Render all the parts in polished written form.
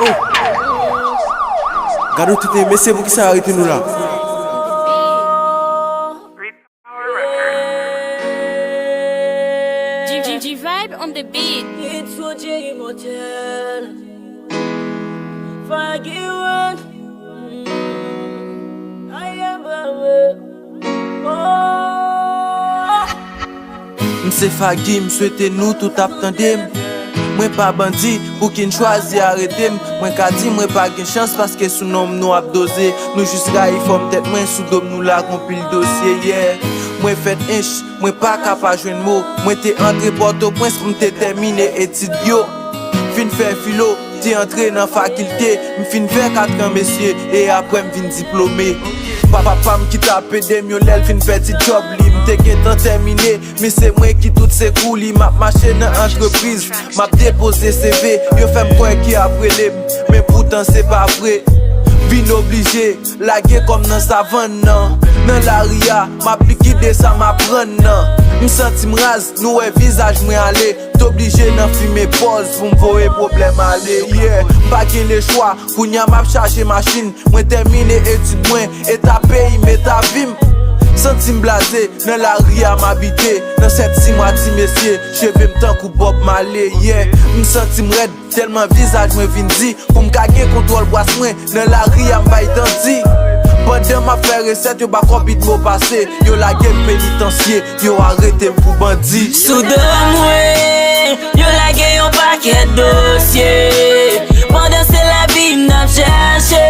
Oh. Gardons tout les messieurs pour qui ça arrête nous là. G-Vibe on the beat. It's for J Motel. Forgive I am M'se Fagi, m'souhaite nous tout attendem. Moi pas bandit pour qu'il choisi arrêter. Moi ka di moi pas gen chance parce que sous nom nous ap dosé. Nous juste raï forme tête moi sous dom nous la compile dossier hier. Moi fait inch, moi pas capable joindre mot. Moi t'es entré Port-au-Prince pour m'te terminer études yo. Fin faire philo, t'es entré dans faculté. M'fin faire 4 ans messieurs et après m'vin diplômé. Papa qui t'a pédé mieux l'elle fin petit job li m'te qu'étant terminé mais c'est moi qui tout s'écoule m'a marché dans entreprise m'a déposé CV yo fait m'croire qui après les mais pourtant c'est pas vrai vin obligé laguer comme dans savane nan dans la ria m'a liquidé ça m'apprend nan m'senti m'rase nous visage moi aller t'obligé d'en fumer pause pour m'voyer problème aller yeah pas que le choix pour n'y a m'a charger machine moi terminé études moi et ta pays mais ta vie senti blasé dans la ria m'habiter dans cette 6 mois ti messieurs cheveux m'tan coup Bob Marley yeah m'senti m'red tellement visage moi vinn di pour m'gagner contrôle boisse moi dans la ria m'bay danti pendant ma faire recette yo ba copie de mot passé yo la gueule pénitencier yo arrêté pour bandit soudain moi yo la gueule yon paquet dossier pendant c'est la vie m'n'a cherché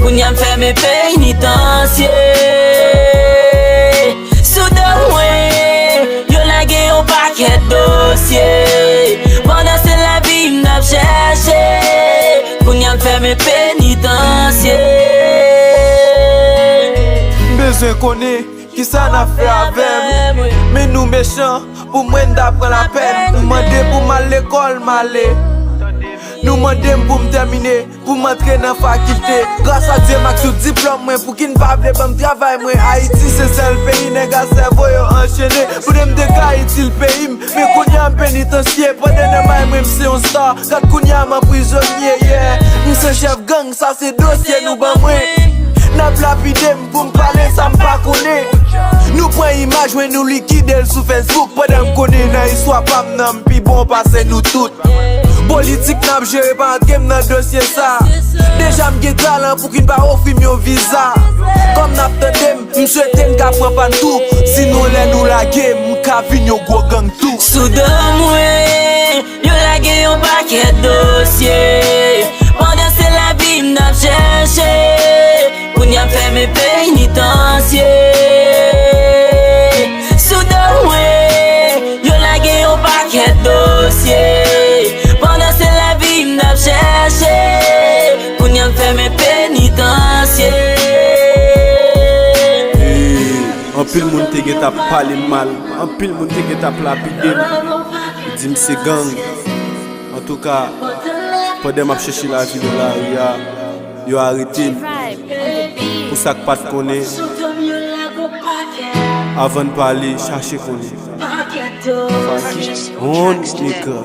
kounya m'fait mes pénitencier soudain moi yo la gueule yon paquet dossier pendant c'est la vie m'n'a cherché kounya m'fait mes pénitencier. Besoin connaît qui ça n'a fait avec mais nous méchants pour moi d'apprendre la peine nous demander pour mal l'école m'aller nous demander pour me terminer pour m'entrer dans la faculté grâce à Dieu m'a tout diplôme moi pour qu'il ne pas de bon travail moi Haïti c'est seul pays nègre cerveau yo enchaîné pour me dégager le pays mais kounya pénitencier pendant moi même c'est un star quand kounya m'a prisonnier yeah nous c'est chef gang ça c'est dossier nous ban moi n'a lapidé pour me parler ça m'pas connaît nous prend image when nous liquider sur Facebook pendant connaît na histoire pas m'nam pi bon passer nous toutes politique n'a géré pas game dans dossier ça déjà m'gé talent pour qu'il pas offrir mon visa comme n'a tendem m'souhaite n'ka prend pas tout sinon les nous la game m'ka vigno gros gang tout soudain moi yo la gueule yon paquet dossier pendant c'est la vie m'n'a cherché kounya fait mes pénitencier soudain moi yo la gueule yon paquet dossier pendant c'est la vie m'n'a cherché kounya fait mes pénitencier. En pile moun te get a parler mal en pile moun te get a lapidé dit c'est gang en tout cas pendant m'a chercher la vie de la ria yo arrêté pour ça que pas de connaît avant de parler chercher connaît on nigga